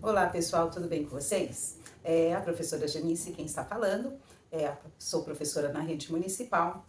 Olá pessoal, tudo bem com vocês? É a professora Janice quem está falando, sou professora na rede municipal,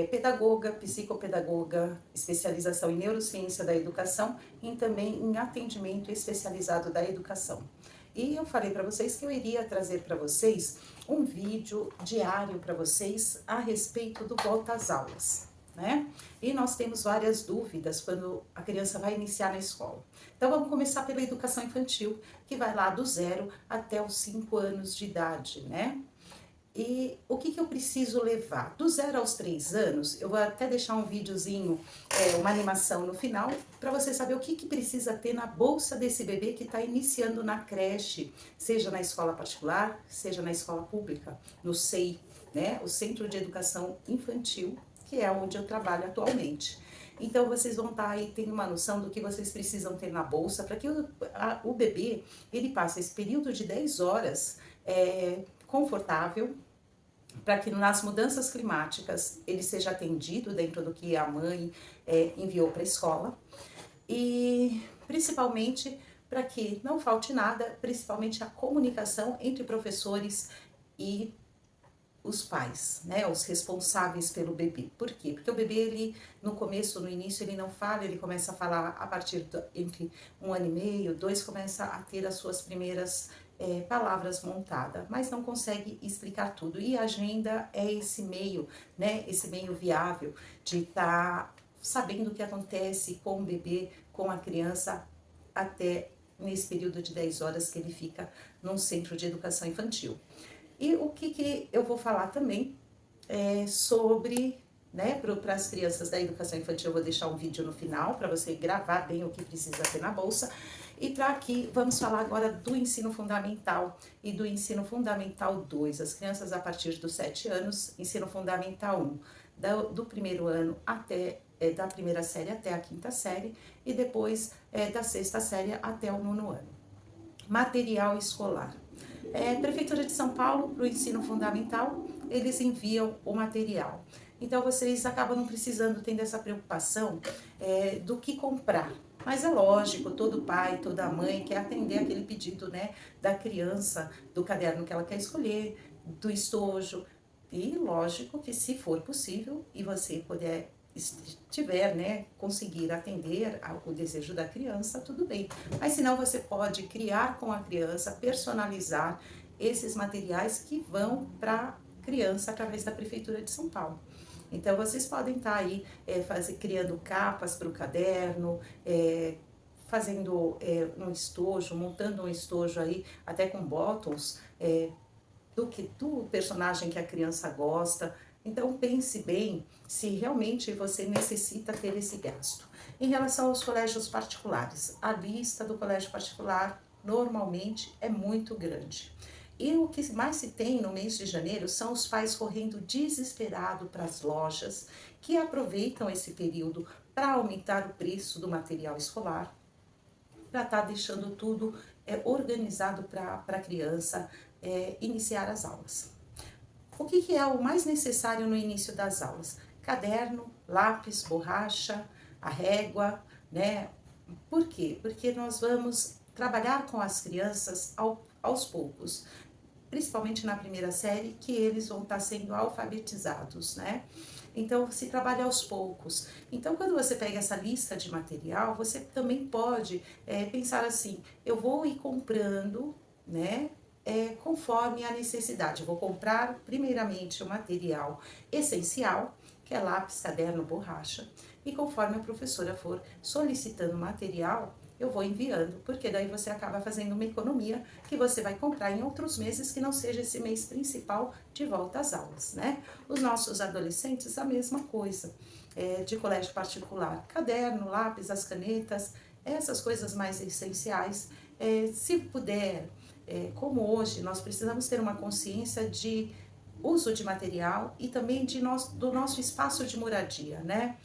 pedagoga, psicopedagoga, especialização em neurociência da educação e também em atendimento especializado da educação. E eu falei para vocês que eu iria trazer para vocês um vídeo diário para vocês a respeito do volta às aulas, né? E nós temos várias dúvidas quando a criança vai iniciar na escola. Então vamos começar pela educação infantil, que vai lá do 0 até os 5 anos de idade, né? E o que eu preciso levar? Do 0 aos 3 anos, eu vou até deixar um videozinho, uma animação no final, para você saber o que precisa ter na bolsa desse bebê que está iniciando na creche, seja na escola particular, seja na escola pública, no SEI, né? O Centro de Educação Infantil, que é onde eu trabalho atualmente. Então vocês vão estar aí tendo uma noção do que vocês precisam ter na bolsa para que o bebê ele passe esse período de 10 horas confortável, para que nas mudanças climáticas ele seja atendido dentro do que a mãe enviou para a escola e principalmente para que não falte nada, principalmente a comunicação entre professores e os pais, né, os responsáveis pelo bebê. Por quê? Porque o bebê, ele, no começo, no início, ele não fala, ele começa a falar a partir entre 1 ano e meio, 2, começa a ter as suas primeiras palavras montadas, mas não consegue explicar tudo. E a agenda é esse meio, né, esse meio viável de estar sabendo o que acontece com o bebê, com a criança, até nesse período de 10 horas que ele fica num centro de educação infantil. E o que eu vou falar também sobre, né, para as crianças da educação infantil, eu vou deixar um vídeo no final para você gravar bem o que precisa ter na bolsa. E para aqui, vamos falar agora do ensino fundamental e do ensino fundamental 2, as crianças a partir dos 7 anos, ensino fundamental 1, do primeiro ano até, da primeira série até a quinta série, e depois da sexta série até o 9º ano. Material escolar. Prefeitura de São Paulo, para o ensino fundamental, eles enviam o material. Então vocês acabam não precisando, tendo essa preocupação do que comprar. Mas é lógico, todo pai, toda mãe quer atender aquele pedido, né, da criança, do caderno que ela quer escolher, do estojo. E lógico que se for possível e você puder estiver, né, conseguir atender ao desejo da criança, tudo bem. Mas senão você pode criar com a criança, personalizar esses materiais que vão para a criança através da Prefeitura de São Paulo. Então vocês podem estar aí criando capas para o caderno, fazendo um estojo, montando um estojo aí, até com bottoms, do personagem que a criança gosta. Então pense bem se realmente você necessita ter esse gasto. Em relação aos colégios particulares, a lista do colégio particular normalmente é muito grande. E o que mais se tem no mês de janeiro são os pais correndo desesperado para as lojas, que aproveitam esse período para aumentar o preço do material escolar, para estar deixando tudo organizado para a criança iniciar as aulas. O que é o mais necessário no início das aulas? Caderno, lápis, borracha, a régua, né? Por quê? Porque nós vamos trabalhar com as crianças aos poucos, principalmente na primeira série, que eles vão estar sendo alfabetizados, né? Então, se trabalha aos poucos. Então, quando você pega essa lista de material, você também pode pensar assim, eu vou ir comprando, né? Conforme a necessidade. Eu vou comprar, primeiramente, o material essencial, que é lápis, caderno, borracha, e conforme a professora for solicitando material, eu vou enviando, porque daí você acaba fazendo uma economia que você vai comprar em outros meses que não seja esse mês principal de volta às aulas, né? Os nossos adolescentes, a mesma coisa, de colégio particular, caderno, lápis, as canetas, essas coisas mais essenciais, se puder, como hoje nós precisamos ter uma consciência de uso de material e também do nosso espaço de moradia, né?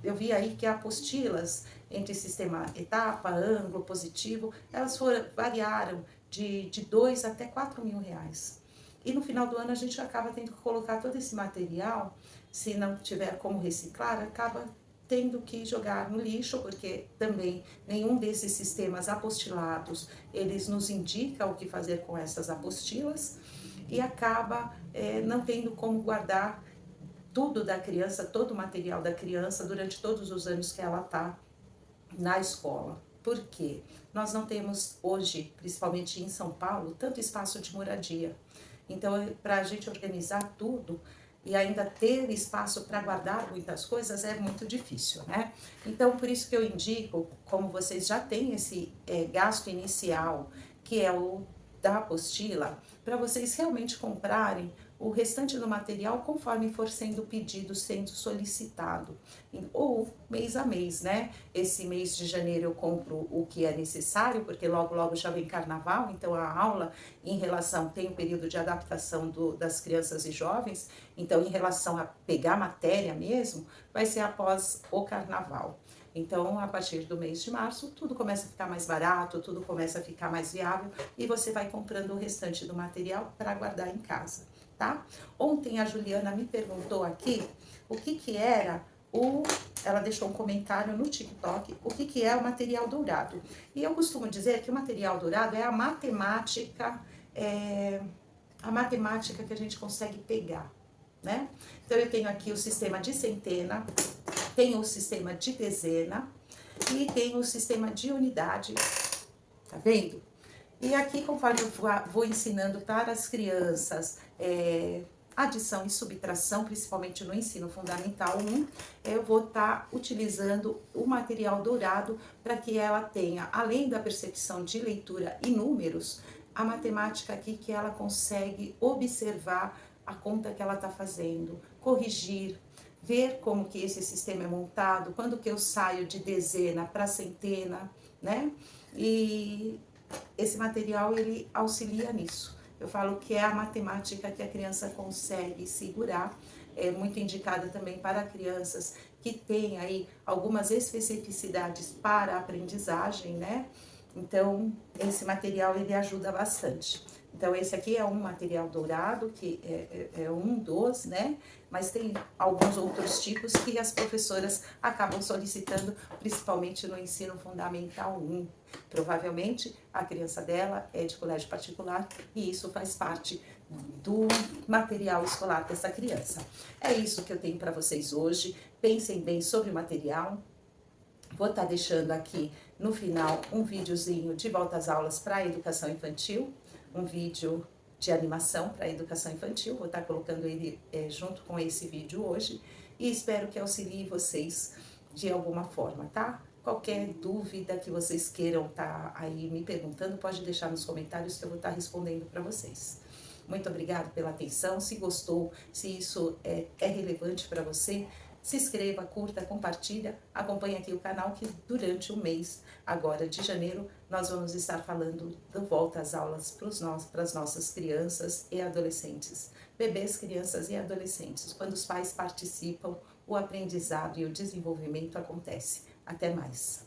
Eu vi aí que apostilas entre sistema etapa, ângulo, positivo, elas variaram de 2 até 4 mil reais. E no final do ano a gente acaba tendo que colocar todo esse material, se não tiver como reciclar, acaba tendo que jogar no lixo, porque também nenhum desses sistemas apostilados, eles nos indicam o que fazer com essas apostilas, e acaba não tendo como guardar tudo da criança, todo o material da criança durante todos os anos que ela está na escola. Por quê? Nós não temos hoje, principalmente em São Paulo, tanto espaço de moradia. Então, para a gente organizar tudo e ainda ter espaço para guardar muitas coisas é muito difícil, né? Então, por isso que eu indico, como vocês já têm esse gasto inicial, que é o da apostila, para vocês realmente comprarem o restante do material conforme for sendo pedido, sendo solicitado, ou mês a mês, né? Esse mês de janeiro eu compro o que é necessário, porque logo já vem carnaval, então a aula em relação, tem o período de adaptação das crianças e jovens, então em relação a pegar matéria mesmo, vai ser após o carnaval. Então, a partir do mês de março, tudo começa a ficar mais barato, tudo começa a ficar mais viável e você vai comprando o restante do material para guardar em casa, tá? Ontem a Juliana me perguntou aqui o que era ela deixou um comentário no TikTok, o que é o material dourado. E eu costumo dizer que o material dourado é a matemática que a gente consegue pegar, né? Então, eu tenho aqui o sistema de centena, tenho o sistema de dezena e tenho o sistema de unidade, tá vendo? E aqui, conforme eu vou ensinando para as crianças adição e subtração, principalmente no ensino fundamental 1, eu vou estar utilizando o material dourado para que ela tenha, além da percepção de leitura e números, a matemática aqui que ela consegue observar a conta que ela está fazendo, corrigir, ver como que esse sistema é montado, quando que eu saio de dezena para centena, né? E esse material, ele auxilia nisso. Eu falo que é a matemática que a criança consegue segurar, é muito indicada também para crianças que têm aí algumas especificidades para a aprendizagem, né? Então, esse material, ele ajuda bastante. Então, esse aqui é um material dourado, que é um dos, né? Mas tem alguns outros tipos que as professoras acabam solicitando, principalmente no ensino fundamental 1. Provavelmente, a criança dela é de colégio particular e isso faz parte do material escolar dessa criança. É isso que eu tenho para vocês hoje. Pensem bem sobre o material. Vou estar deixando aqui no final um videozinho de volta às aulas para a educação infantil, um vídeo de animação para a educação infantil, vou estar colocando ele junto com esse vídeo hoje e espero que auxilie vocês de alguma forma, tá? Qualquer dúvida que vocês queiram estar aí me perguntando, pode deixar nos comentários que eu vou estar respondendo para vocês. Muito obrigada pela atenção, se gostou, se isso é relevante para você, se inscreva, curta, compartilha, acompanhe aqui o canal que durante o mês agora de janeiro nós vamos estar falando de volta às aulas para as nossas crianças e adolescentes, bebês, crianças e adolescentes. Quando os pais participam, o aprendizado e o desenvolvimento acontece. Até mais!